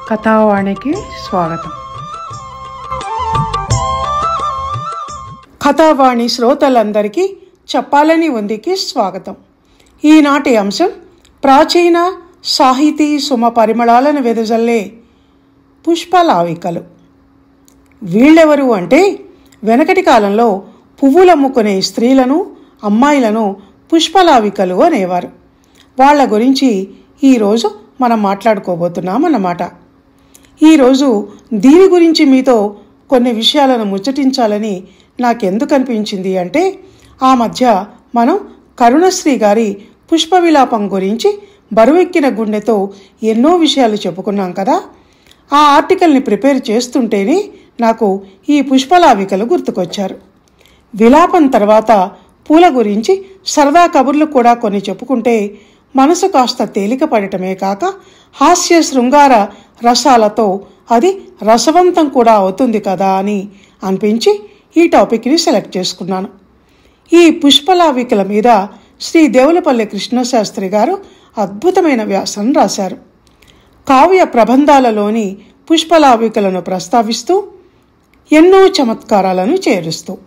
కథావాణికి స్వాగతం. కథావాణి శ్రోతలందరికీ చెప్పాలని ఉందికి స్వాగతం. ఈనాటి అంశం ప్రాచీన సాహితీ సుమ పరిమళాలను వెదజల్లే పుష్పలావికలు. వీళ్ళెవరు అంటే వెనకటి కాలంలో పువ్వులమ్ముకునే స్త్రీలను, అమ్మాయిలను పుష్పలావికలు అనేవారు. వాళ్ళ గురించి ఈరోజు మనం మాట్లాడుకోబోతున్నాం అన్నమాట. ఈరోజు దీని గురించి మీతో కొన్ని విషయాలను ముచ్చటించాలని నాకెందుకు అనిపించింది అంటే, ఆ మధ్య మనం కరుణశ్రీ గారి పుష్పవిలాపం గురించి బరువెక్కిన గుండెతో ఎన్నో విషయాలు చెప్పుకున్నాం కదా. ఆ ఆర్టికల్ని ప్రిపేర్ చేస్తుంటేనే నాకు ఈ పుష్పలావికలు గుర్తుకొచ్చారు. విలాపం తర్వాత పూల గురించి సరదా కబుర్లు కూడా కొన్ని చెప్పుకుంటే మనసు కాస్త తేలిక పడటమే కాక హాస్య శృంగార రసాలతో అది రసవంతం కూడా అవుతుంది కదా అని అనిపించి ఈ టాపిక్ని సెలెక్ట్ చేసుకున్నాను. ఈ పుష్పలావికల మీద శ్రీ దేవులపల్లి కృష్ణశాస్త్రి గారు అద్భుతమైన వ్యాసం రాశారు. కావ్య ప్రబంధాలలోని పుష్పలావికలను ప్రస్తావిస్తూ ఎన్నో చమత్కారాలను చేరుస్తూ,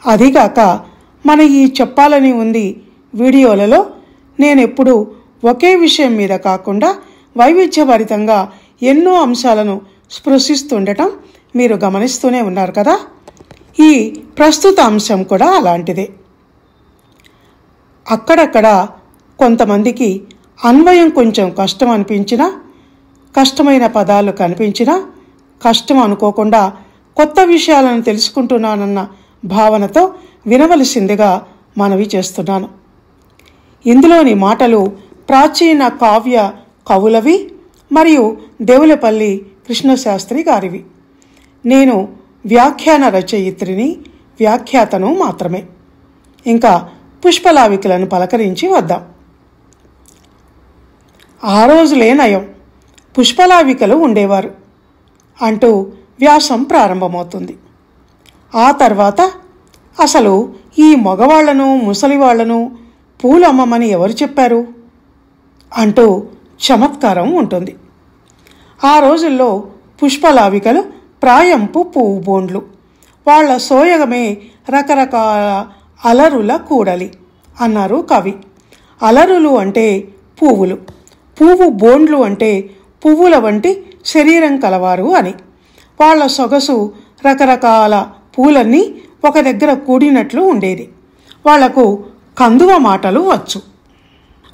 అదిగాక మన ఈ చెప్పాలని ఉంది వీడియోలలో నేనెప్పుడు ఒకే విషయం మీద కాకుండా వైవిధ్యభరితంగా ఎన్నో అంశాలను స్పృశిస్తుండటం మీరు గమనిస్తూనే ఉన్నారు కదా. ఈ ప్రస్తుత అంశం కూడా అలాంటిదే. అక్కడక్కడ కొంతమందికి అన్వయం కొంచెం కష్టం అనిపించినా, కష్టమైన పదాలు కనిపించినా కష్టం అనుకోకుండా కొత్త విషయాలను తెలుసుకుంటున్నానన్న భావనతో వినవలసిందిగా మనవి చేస్తున్నాను. ఇందులోని మాటలు ప్రాచీన కావ్య కవులవి మరియు దేవులపల్లి కృష్ణశాస్త్రి గారివి. నేను వ్యాఖ్యాన రచయిత్రిని, వ్యాఖ్యాతను మాత్రమే. ఇంకా పుష్పలావికలను పలకరించి వద్దాం. ఆ రోజులే నయం, పుష్పలావికలు ఉండేవారు అంటూ వ్యాసం ప్రారంభమవుతుంది. ఆ తర్వాత అసలు ఈ మగవాళ్లను, ముసలివాళ్లను పూలు అమ్మమని ఎవరు చెప్పారు అంటూ చమత్కారం ఉంటుంది. ఆ రోజుల్లో పుష్పలావికలు ప్రాయంపు పువ్వు బోండ్లు, వాళ్ల సోయగమే రకరకాల అలరుల కూడలి అన్నారు కవి. అలరులు అంటే పువ్వులు, పువ్వు బోండ్లు అంటే పువ్వుల వంటి శరీరం కలవారు అని. వాళ్ల సొగసు రకరకాల పూలన్నీ ఒక దగ్గర కూడినట్లు ఉండేది. వాళ్లకు కందువ మాటలు వచ్చు.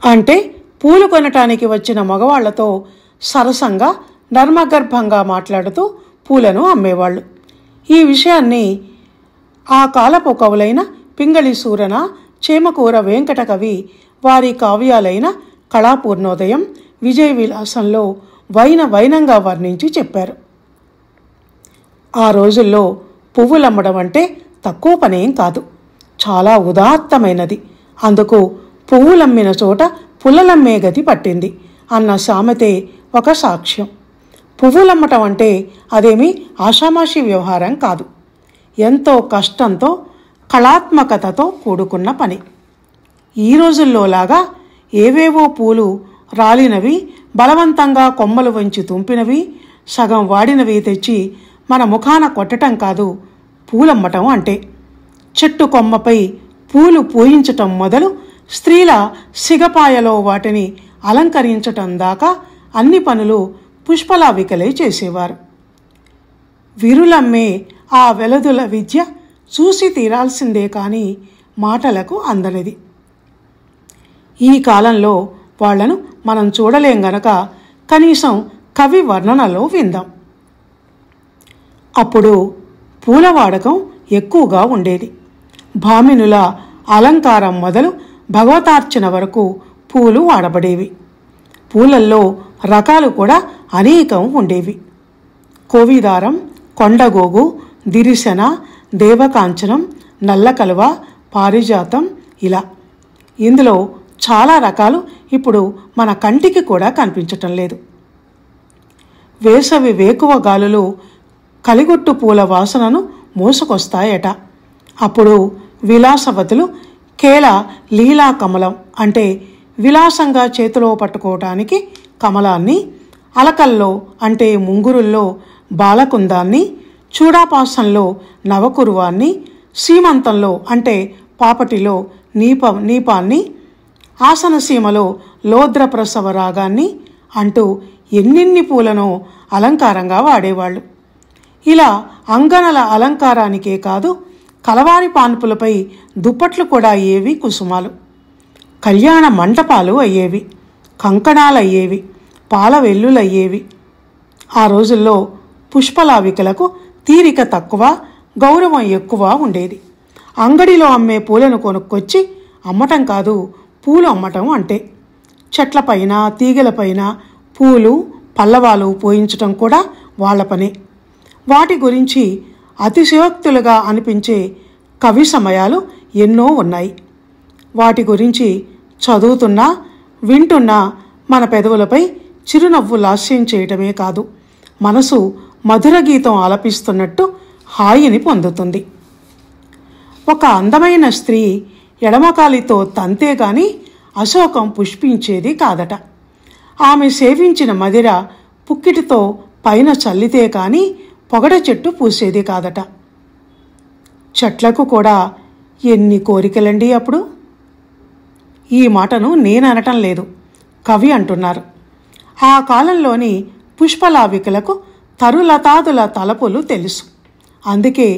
అంటే పూలు కొనటానికి వచ్చిన మగవాళ్లతో సరసంగా నర్మగర్భంగా మాట్లాడుతూ పూలను అమ్మేవాళ్ళు. ఈ విషయాన్ని ఆ కాలపు కవులైన పింగళి సూరన, చేమకూర వెంకట కవి వారి కావ్యాలైన కళాపూర్ణోదయం, విజయ విలాసంలో వైనంగా వర్ణించి చెప్పారు. ఆ రోజుల్లో పువ్వులమ్మడం అంటే తక్కువ పనేం కాదు, చాలా ఉదాత్తమైనది. అందుకు పువ్వులమ్మిన చోట పుల్లలమ్మే గతి పట్టింది అన్న సామెతే ఒక సాక్ష్యం. పువ్వులమ్మటం అంటే అదేమీ ఆషామాషి వ్యవహారం కాదు. ఎంతో కష్టంతో, కళాత్మకతతో కూడుకున్న పని. ఈ రోజుల్లోలాగా ఏవేవో పూలు రాలినవి, బలవంతంగా కొమ్మలు వంచి తుంపినవి, సగం వాడినవి తెచ్చి మన ముఖాన కొట్టడం కాదు పూలమ్మటం అంటే. చెట్టు కొమ్మపై పూలు పూయించటం మొదలు స్త్రీల సిగపాయలో వాటిని అలంకరించటం దాకా అన్ని పనులు పుష్పలావికలే చేసేవారు. విరులమ్మే ఆ వెలదుల విద్య చూసి తీరాల్సిందే కానీ మాటలకు అందనిది. ఈ కాలంలో వాళ్లను మనం చూడలేం గనక కనీసం కవి వర్ణనలో విందాం. అప్పుడు పూల వాడకం ఎక్కువగా ఉండేది. భామినుల అలంకారం మొదలు భగవతార్చన వరకు పూలు వాడబడేవి. పూలల్లో రకాలు కూడా అనేకం ఉండేవి. కోవిదారం, కొండగోగు, దిరిశన, దేవకాంచనం, నల్లకలువ, పారిజాతం ఇలా. ఇందులో చాలా రకాలు ఇప్పుడు మన కంటికి కూడా కనిపించటం లేదు. వేసవి వేకువ గాలులు కలిగొట్టు పూల వాసనను మోసుకొస్తాయట. అప్పుడు విలాసవతులు కేల లీలా కమలం అంటే విలాసంగా చేతిలో పట్టుకోవటానికి కమలాన్ని, అలకల్లో అంటే ముంగురుల్లో బాలకుందాన్ని, చూడాపాసంలో నవకురువాన్ని, సీమంతంలో అంటే పాపటిలో నీపాన్ని, ఆసనసీమలో లోద్రప్రసవ రాగాన్ని అంటూ ఎన్నెన్ని పూలను అలంకారంగా వాడేవాళ్ళు. ఇలా అంగనల అలంకారానికే కాదు, కలవారి పాన్పులపై దుప్పట్లు కూడా అయ్యేవి కుసుమాలు. కళ్యాణ మంటపాలు అయ్యేవి, కంకణాలు అయ్యేవి, పాల వెల్లులు అయ్యేవి. ఆ రోజుల్లో పుష్పలావికలకు తీరిక తక్కువ, గౌరవం ఎక్కువ ఉండేది. అంగడిలో అమ్మే పూలను కొనుక్కొచ్చి అమ్మటం కాదు, పూలు అమ్మటం అంటే. చెట్లపైన తీగలపైన పూలు పల్లవాలు పోయించటం కూడా వాళ్ల పనే. వాటి గురించి అతిశయోక్తులుగా అనిపించే కవి సమయాలు ఎన్నో ఉన్నాయి. వాటి గురించి చదువుతున్నా వింటున్నా మన పెదవులపై చిరునవ్వు లాస్యం చేయటమే కాదు, మనసు మధుర గీతం ఆలపిస్తున్నట్టు హాయిని పొందుతుంది. ఒక అందమైన స్త్రీ ఎడమకాలితో తంతేగాని అశోకం పుష్పించేది కాదట. ఆమె సేవించిన మదిర పుక్కిటితో పైన చల్లితే కాని పొగడ చెట్టు పూసేది కాదట. చెట్లకు కూడా ఎన్ని కోరికలండి అప్పుడు. ఈ మాటను నేననటం లేదు, కవి అంటున్నారు. ఆ కాలంలోని పుష్పలావికలకు తరులతాదుల తలపులు తెలుసు. అందుకే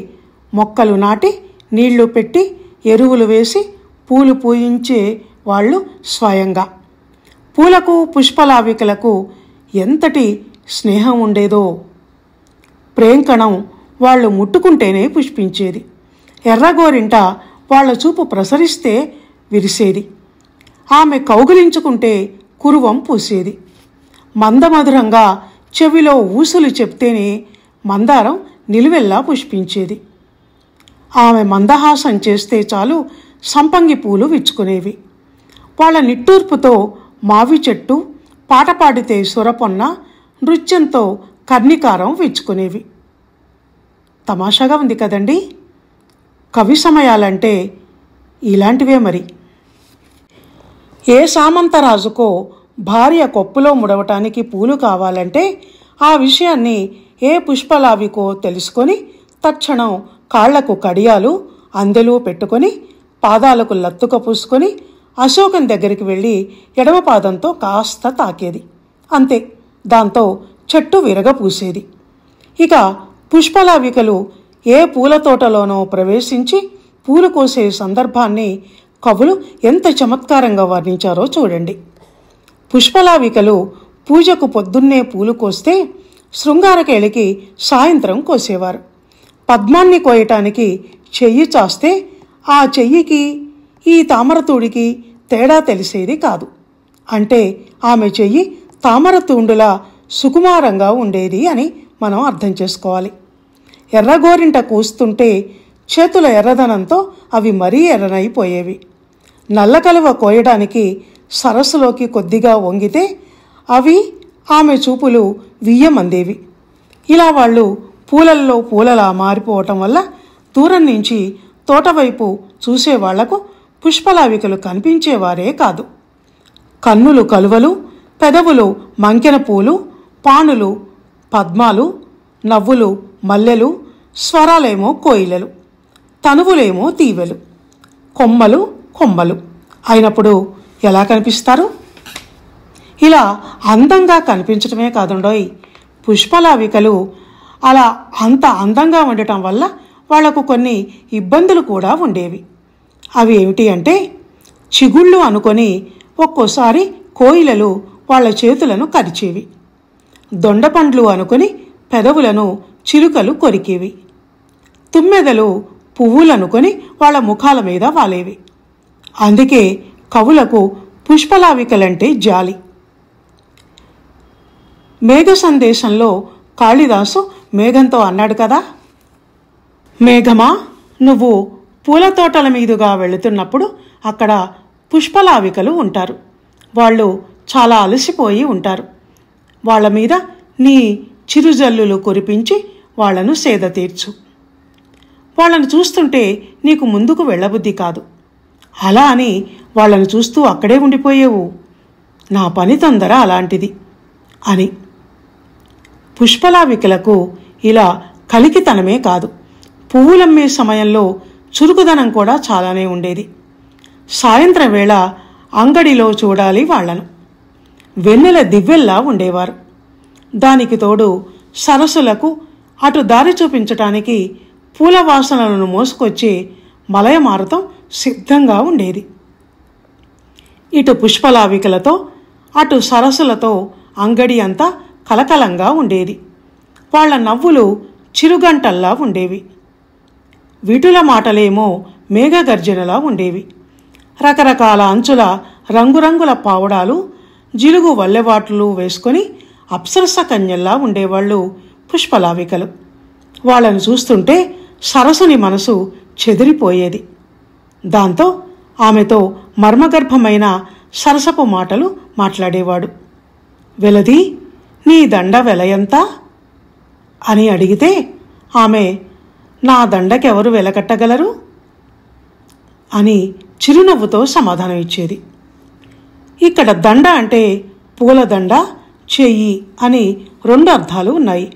మొక్కలు నాటి, నీళ్లు పెట్టి, ఎరువులు వేసి పూలు పూయించే వాళ్ళు స్వయంగా. పూలకు పుష్పలావికలకు ఎంతటి స్నేహం ఉండేదో. ప్రేంకణం వాళ్ళు ముట్టుకుంటేనే పుష్పించేది. ఎర్రగోరింట వాళ్ల చూపు ప్రసరిస్తే విరిసేది. ఆమె కౌగిలించుకుంటే కురువం పూసేది. మందమధురంగా చెవిలో ఊసులు చెప్తేనే మందారం నిలువెల్లా పుష్పించేది. ఆమె మందహాసం చేస్తే చాలు సంపంగి పూలు విచ్చుకునేవి. వాళ్ళ నిట్టూర్పుతో మావి చెట్టు, పాట పాడితే సురపొన్న, నృత్యంతో కర్ణికారం విచ్చుకునేవి. తమాషాగా ఉంది కదండి. కవి సమయాలంటే ఇలాంటివే మరి. ఏ సామంతరాజుకో భార్య కొప్పులో ముడవటానికి పూలు కావాలంటే ఆ విషయాన్ని ఏ పుష్పలావికో తెలుసుకొని తక్షణం కాళ్లకు కడియాలు అందెలు పెట్టుకొని పాదాలకు లత్తుక పూసుకొని అశోకం దగ్గరికి వెళ్ళి ఎడమ పాదంతో కాస్త తాకేది. అంతే, దాంతో చెట్టు విరగపూసేది. ఇక పుష్పలావికలు ఏ పూల తోటలోనో ప్రవేశించి పూలు కోసే సందర్భాన్ని కవులు ఎంత చమత్కారంగా వర్ణించారో చూడండి. పుష్పలావికలు పూజకు పొద్దున్నే పూలు కోస్తే శృంగారకేళికి సాయంత్రం కోసేవారు. పద్మాన్ని కోయటానికి చెయ్యి చాస్తే ఆ చెయ్యికి ఈ తామరతూడికి తేడా తెలిసేది కాదు. అంటే ఆమె చెయ్యి తామరతూండులా సుకుమారంగా ఉండేది అని మనం అర్థం చేసుకోవాలి. ఎర్రగోరింట కూస్తుంటే చేతుల ఎర్రదనంతో అవి మరీ ఎర్రనైపోయేవి. నల్లకలువ కోయడానికి సరస్సులోకి కొద్దిగా వంగితే అవి ఆమె చూపులు వియ్యమందేవి. ఇలా వాళ్ళు పూలల్లో పూలలా మారిపోవటం వల్ల దూరం నుంచి తోటవైపు చూసేవాళ్లకు పుష్పలావికలు కనిపించేవారే కాదు. కన్నులు కలువలు, పెదవులు మంకెన పూలు, పానులు పద్మాలు, నవ్వులు మల్లెలు, స్వరాలేమో కోయిలలు, తనువులేమో తీవెలు, కొమ్మలు కొమ్మలు అయినప్పుడు ఎలా కనిపిస్తారు? ఇలా అందంగా కనిపించటమే కాదుండోయ్, పుష్పలావికలు అలా అంత అందంగా ఉండటం వల్ల వాళ్లకు కొన్ని ఇబ్బందులు కూడా ఉండేవి. అవి ఏమిటి అంటే, చిగుళ్ళు అనుకొని ఒక్కోసారి కోయిలలు వాళ్ల చేతులను కరిచేవి. దొండపండ్లు అనుకుని పెదవులను చిలుకలు కొరికేవి. తుమ్మెదలు పువ్వులనుకొని వాళ్ల ముఖాల మీద వాలేవి. అందుకే కవులకు పుష్పలావికలంటే జాలి. మేఘ సందేశంలో కాళిదాసు మేఘంతో అన్నాడు కదా, మేఘమా, నువ్వు పూల తోటల మీదుగా వెళుతున్నప్పుడు అక్కడ పుష్పలావికలు ఉంటారు. వాళ్ళు చాలా అలసిపోయి ఉంటారు. వాళ్ల మీద నీ చిరుజల్లులు కురిపించి వాళ్లను సేద తీర్చు. వాళ్లను చూస్తుంటే నీకు ముందుకు వెళ్ళబుద్ధి కాదు. అలా అని వాళ్లను చూస్తూ అక్కడే ఉండిపోయేవు. నా పని తొందర అలాంటిది అని. పుష్పలావికలకు ఇలా కలికితనమే కాదు, పువ్వులమ్మే సమయంలో చురుకుదనం కూడా చాలానే ఉండేది. సాయంత్రం వేళ అంగడిలో చూడాలి వాళ్లను. వెన్నెల దివ్వెల్లా ఉండేవారు. దానికి తోడు సరస్సులకు అటు దారి చూపించటానికి పూల వాసనలను మోసుకొచ్చి మలయమారుతం సిద్ధంగా ఉండేది. ఇటు పుష్పలావికలతో అటు సరస్సులతో అంగడి అంతా కలకలంగా ఉండేది. వాళ్ల నవ్వులు చిరుగంటల్లా ఉండేవి. విటుల మాటలేమో మేఘగర్జనలా ఉండేవి. రకరకాల అంచుల రంగురంగుల పావడాలు, జిలుగు వల్లెవాట్లు వేసుకొని అప్సరస కన్యల్లా ఉండేవాళ్ళు పుష్పలావికలు. వాళ్లను చూస్తుంటే సరస్సుని మనసు చెదిరిపోయేది. దాంతో ఆమెతో మర్మగర్భమైన సరసపు మాటలు మాట్లాడేవాడు. వెలది, నీ దండ వెలయంతా అని అడిగితే ఆమె, నా దండకెవరు వెలకట్టగలరు అని చిరునవ్వుతో సమాధానం ఇచ్చేది. ఇక్కడ దండ అంటే పూలదండ, చెయ్యి అని 2 అర్థాలు ఉన్నాయి.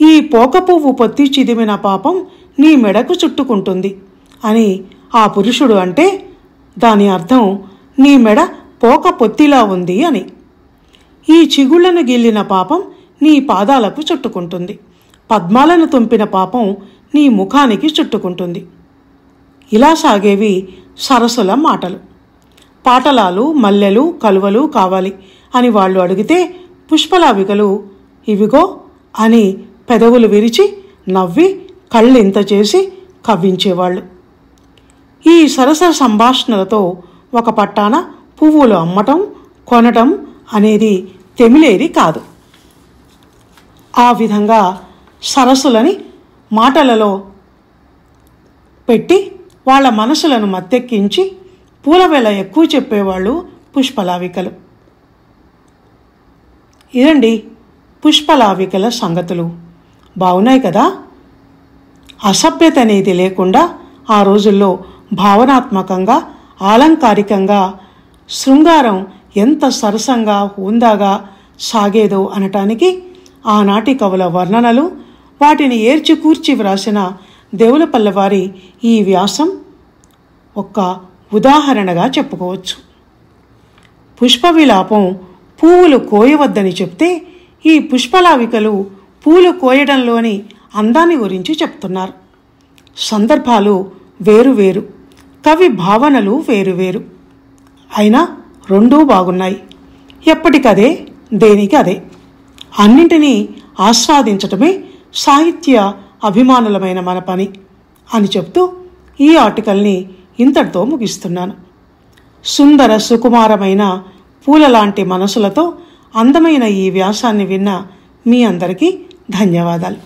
ఈ పోక పువ్వు పొత్తి చిదిమిన పాపం నీ మెడకు చుట్టుకుంటుంది అని ఆ పురుషుడు అంటే దాని అర్థం నీ మెడ పోక పొత్తిలా ఉంది అని. ఈ చిగుళ్లను గిల్లిన పాపం నీ పాదాలకు చుట్టుకుంటుంది, పద్మాలను తుంపిన పాపం నీ ముఖానికి చుట్టుకుంటుంది. ఇలా సాగేవి సరస్సుల మాటలు. పాటలాలు, మల్లెలు, కలువలు కావాలి అని వాళ్ళు అడిగితే పుష్పలావికలు ఇవిగో అని పెదవులు విరిచి నవ్వి కళ్ళింత చేసి కవ్వించేవాళ్ళు. ఈ సరస సంభాషణలతో ఒక పట్టాన పువ్వులు అమ్మటం, కొనటం అనేది తెమిలేది కాదు. ఆ విధంగా సరస్సులని మాటలలో పెట్టి వాళ్ళ మనసులను మత్తెక్కించి పూలవేళ ఎక్కువ చెప్పేవాళ్ళు పుష్పలావికలు. ఇదండి పుష్పలావికల సంగతులు. బాగున్నాయి కదా. అసభ్యత అనేది లేకుండా ఆ రోజుల్లో భావనాత్మకంగా, ఆలంకారికంగా శృంగారం ఎంత సరసంగా, హుందాగా సాగేదో అనటానికి ఆనాటి కవుల వర్ణనలు, వాటిని ఏర్చికూర్చి వ్రాసిన దేవులపల్లెవారి ఈ వ్యాసం ఒక్క ఉదాహరణగా చెప్పుకోవచ్చు. పుష్పవిలాపం పువ్వులు కోయవద్దని చెప్తే ఈ పుష్పలావికలు పూలు కోయడంలోని అందాన్ని గురించి చెప్తున్నారు. సందర్భాలు వేరువేరు, కవి భావనలు వేరువేరు, అయినా 2 బాగున్నాయి. ఎప్పటికదే, దేనికి అదే. అన్నింటినీ ఆస్వాదించటమే సాహిత్య అభిమానులమైన మన పని అని చెప్తూ ఈ ఆర్టికల్ని ఇంతటితో ముగిస్తున్నాను. సుందర సుకుమారమైన పూలలాంటి మనసులతో అందమైన ఈ వ్యాసాన్ని విన్న మీ అందరికీ ధన్యవాదాలు.